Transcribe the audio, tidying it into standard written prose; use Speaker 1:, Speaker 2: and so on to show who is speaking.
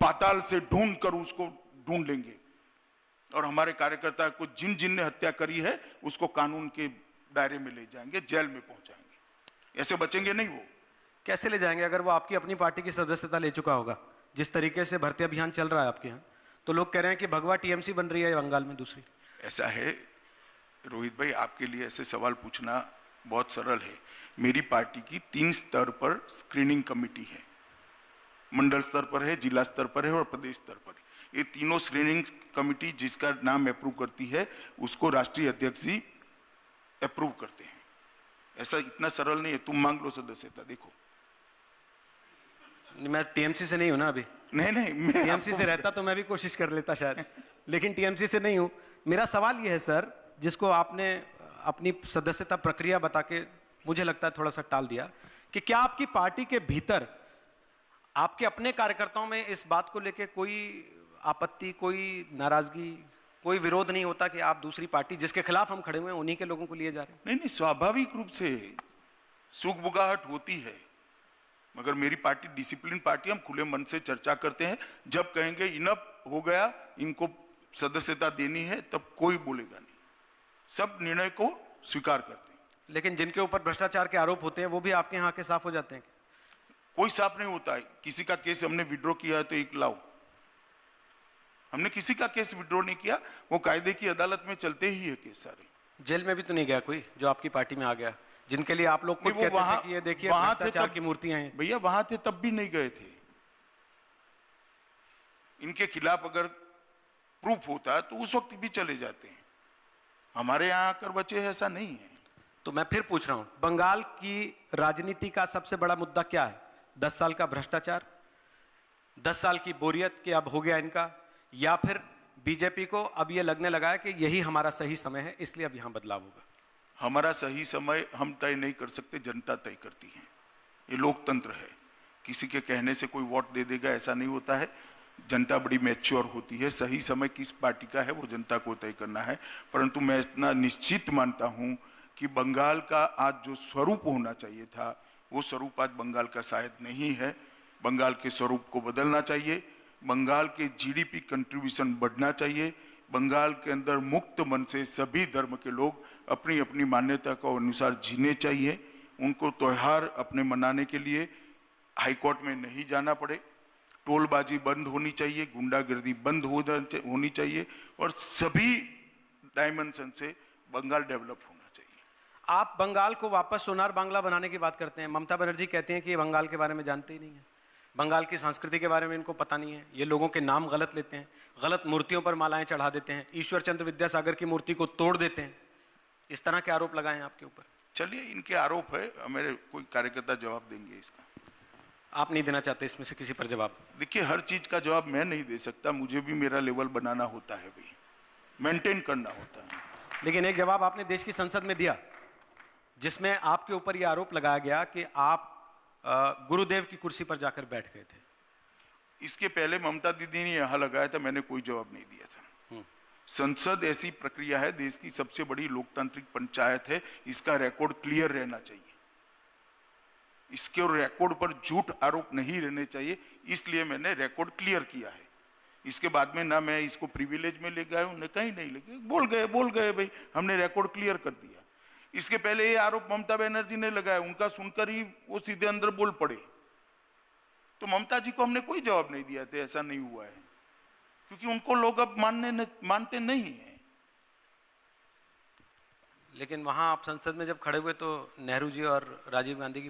Speaker 1: पाताल से ढूंढ कर उसको ढूंढ लेंगे और हमारे कार्यकर्ता को जिन ने हत्या करी है उसको कानून के दायरे में ले जाएंगे, जेल में पहुंचाएंगे। ऐसे बचेंगे नहीं। वो
Speaker 2: कैसे ले जाएंगे अगर वो आपकी अपनी पार्टी की सदस्यता ले चुका होगा? जिस तरीके से भर्ती अभियान चल रहा है आपके यहाँ, तो लोग कह रहे हैं कि भगवा टीएमसी बन रही है बंगाल में दूसरी।
Speaker 1: ऐसा है रोहित भाई, आपके लिए ऐसे सवाल पूछना बहुत सरल है। मेरी पार्टी की 3 स्तर पर स्क्रीनिंग कमेटी है, मंडल स्तर पर है, जिला स्तर पर है और प्रदेश स्तर पर है। ये तीनों स्क्रीनिंग कमेटी जिसका नाम अप्रूव करती है उसको राष्ट्रीय अध्यक्ष जी अप्रूव करते हैं। ऐसा इतना सरल नहीं है। तुम मांग लो सदस्यता, देखो।
Speaker 2: मैं टीएमसी से नहीं हूं ना अभी।
Speaker 1: नहीं, मैं
Speaker 2: टीएमसी से रहता तो मैं भी कोशिश कर लेता शायद, लेकिन टीएमसी से नहीं हूं। मेरा सवाल यह है सर, जिसको आपने अपनी सदस्यता प्रक्रिया बता के मुझे लगता है थोड़ा सा टाल दिया, कि क्या आपकी पार्टी के भीतर आपके अपने कार्यकर्ताओं में इस बात को लेकर कोई आपत्ति, कोई नाराजगी, कोई विरोध नहीं होता कि आप दूसरी पार्टी जिसके खिलाफ हम खड़े हुए हैं उन्हीं के लोगों को लिए जा रहे हैं?
Speaker 1: नहीं, स्वाभाविक रूप से सुख बुगाहट होती है, मगर मेरी पार्टी डिसिप्लिन पार्टी, हम खुले मन से चर्चा करते हैं। जब कहेंगे इनफ हो गया, इनको सदस्यता देनी है, तब कोई बोलेगा नहीं, सब निर्णय को स्वीकार करते हैं।
Speaker 2: लेकिन जिनके ऊपर भ्रष्टाचार के आरोप होते हैं वो भी आपके यहाँ के साफ हो जाते हैं?
Speaker 1: कोई साफ नहीं होता है। किसी का केस हमने विड्रॉ किया है तो एक लाओ, हमने किसी का केस विड्रॉ नहीं किया, वो कायदे की अदालत में चलते ही है केस सारे।
Speaker 2: जेल में भी तो नहीं गया कोई जो आपकी पार्टी में आ गया, जिनके लिए आप लोग खुद कहते थे कि ये देखिए भ्रष्टाचार की मूर्तियां हैं?
Speaker 1: भैया वहां थे तब भी नहीं गए थे। इनके खिलाफ अगर प्रूफ होता तो उस वक्त भी चले जाते हैं। हमारे यहाँ आकर बचे, ऐसा नहीं है।
Speaker 2: तो मैं फिर पूछ रहा हूं, बंगाल की राजनीति का सबसे बड़ा मुद्दा क्या है? 10 साल का भ्रष्टाचार, 10 साल की बोरियत कि अब हो गया इनका, या फिर बीजेपी को अब ये लगने लगा है कि यही हमारा सही समय है इसलिए अब यहां बदलाव होगा?
Speaker 1: हमारा सही समय हम तय नहीं कर सकते, जनता तय करती है। ये लोकतंत्र है, किसी के कहने से कोई वोट दे देगा ऐसा नहीं होता है। जनता बड़ी मैच्योर होती है। सही समय किस पार्टी का है वो जनता को तय करना है। परंतु मैं इतना निश्चित मानता हूं कि बंगाल का आज जो स्वरूप होना चाहिए था वो स्वरूप आज बंगाल का शायद नहीं है। बंगाल के स्वरूप को बदलना चाहिए। बंगाल के जीडीपी कंट्रीब्यूशन बढ़ना चाहिए। बंगाल के अंदर मुक्त मन से सभी धर्म के लोग अपनी अपनी मान्यता के अनुसार जीने चाहिए। उनको त्योहार अपने मनाने के लिए हाईकोर्ट में नहीं जाना पड़े। टोलबाजी बंद होनी चाहिए, गुंडागर्दी बंद होनी चाहिए और सभी डायमेंशन से बंगाल डेवलप होना चाहिए।
Speaker 2: आप बंगाल को वापस सोनार बांग्ला बनाने की बात करते हैं। ममता बनर्जी कहती हैं कि ये बंगाल के बारे में जानते ही नहीं है, बंगाल की संस्कृति के बारे में इनको पता नहीं है, ये लोगों के नाम गलत लेते हैं, गलत मूर्तियों पर मालाएं चढ़ा देते हैं, ईश्वर चंद्र विद्यासागर की मूर्ति को तोड़ देते हैं। इस तरह के आरोप लगाए हैं आपके ऊपर।
Speaker 1: चलिए, इनके आरोप है, मेरे कोई कार्यकर्ता जवाब देंगे इसका।
Speaker 2: आप नहीं देना चाहते इसमें से किसी पर जवाब?
Speaker 1: देखिए, हर चीज का जवाब मैं नहीं दे सकता, मुझे भी मेरा लेवल बनाना होता है भाई, मेंटेन करना होता है।
Speaker 2: लेकिन एक जवाब आपने देश की संसद में दिया जिसमें आपके ऊपर यह आरोप लगाया गया कि आप गुरुदेव की कुर्सी पर जाकर बैठ गए थे।
Speaker 1: इसके पहले ममता दीदी ने यहां लगाया था, मैंने कोई जवाब नहीं दिया था। संसद ऐसी प्रक्रिया है, देश की सबसे बड़ी लोकतांत्रिक पंचायत है, इसका रिकॉर्ड क्लियर रहना चाहिए। इसके रिकॉर्ड पर झूठ आरोप नहीं रहने चाहिए, इसलिए मैंने रिकॉर्ड क्लियर किया है। इसके बाद में ना मैं इसको प्रिविलेज में ले गया हूं, न कहीं नहीं ले गए। बोल गए भाई, हमने रिकॉर्ड क्लियर कर दिया। इसके पहले ये आरोप ममता बनर्जी ने लगाया, उनका सुनकर ही वो सीधे अंदर बोल पड़े। तो ममता जी को हमने कोई जवाब नहीं दिया था, ऐसा नहीं हुआ है, क्योंकि उनको लोग अब मानते नहीं है।
Speaker 2: लेकिन वहां आप संसद में जब खड़े हुए तो नेहरू जी और राजीव गांधी की